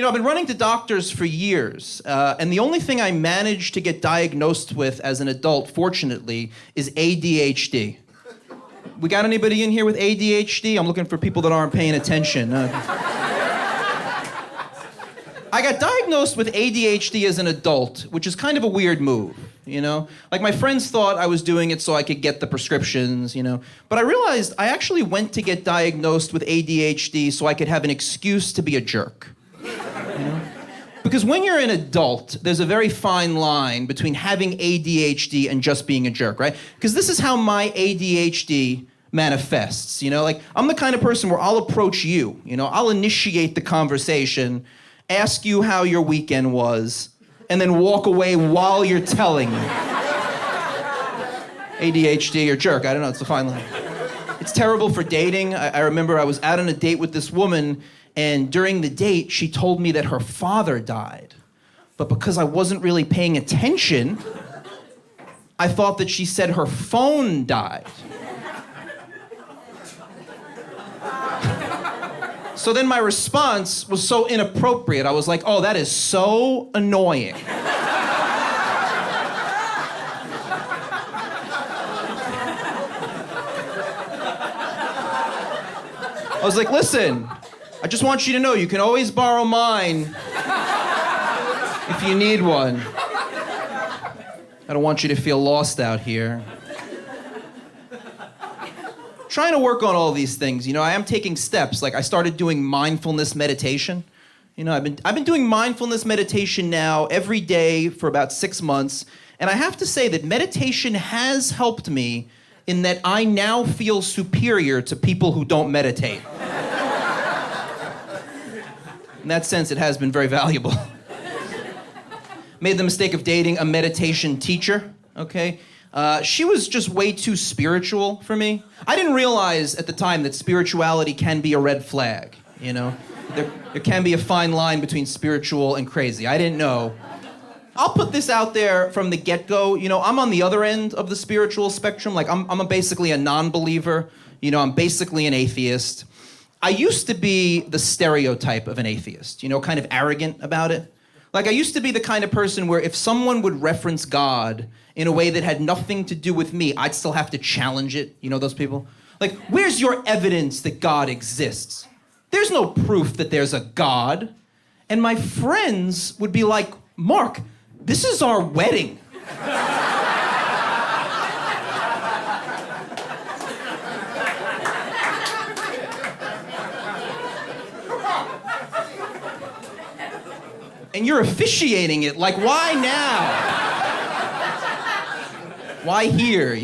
I've been running to doctors for years, and the only thing I managed to get diagnosed with as an adult, fortunately, is ADHD. We got anybody in here with ADHD? I'm looking for people that aren't paying attention. I got diagnosed with ADHD as an adult, which is kind of a weird move, Like, my friends thought I was doing it so I could get the prescriptions, But I realized I actually went to get diagnosed with ADHD so I could have an excuse to be a jerk. Because when you're an adult, there's a very fine line between having ADHD and just being a jerk, right? Because this is how my ADHD manifests, Like, I'm the kind of person where I'll approach you, I'll initiate the conversation, ask you how your weekend was, and then walk away while you're telling me. ADHD or jerk, I don't know, it's a fine line. It's terrible for dating. I remember I was out on a date with this woman, and during the date, she told me that her father died. But because I wasn't really paying attention, I thought that she said her phone died. So then my response was so inappropriate. I was like, oh, that is so annoying. I was like, listen, I just want you to know you can always borrow mine if you need one. I don't want you to feel lost out here. Trying to work on all these things, I am taking steps. Like, I started doing mindfulness meditation. I've been doing mindfulness meditation now every day for about 6 months, and I have to say that meditation has helped me in that I now feel superior to people who don't meditate. In that sense, it has been very valuable. Made the mistake of dating a meditation teacher, okay? She was just way too spiritual for me. I didn't realize at the time that spirituality can be a red flag, There can be a fine line between spiritual and crazy. I didn't know. I'll put this out there from the get-go. I'm on the other end of the spiritual spectrum. Like, I'm basically a non-believer. I'm basically an atheist. I used to be the stereotype of an atheist, kind of arrogant about it. Like, I used to be the kind of person where if someone would reference God in a way that had nothing to do with me, I'd still have to challenge it. Those people? Like, where's your evidence that God exists? There's no proof that there's a God. And my friends would be like, Mark, this is our wedding. And you're officiating it, like, why now? Why here,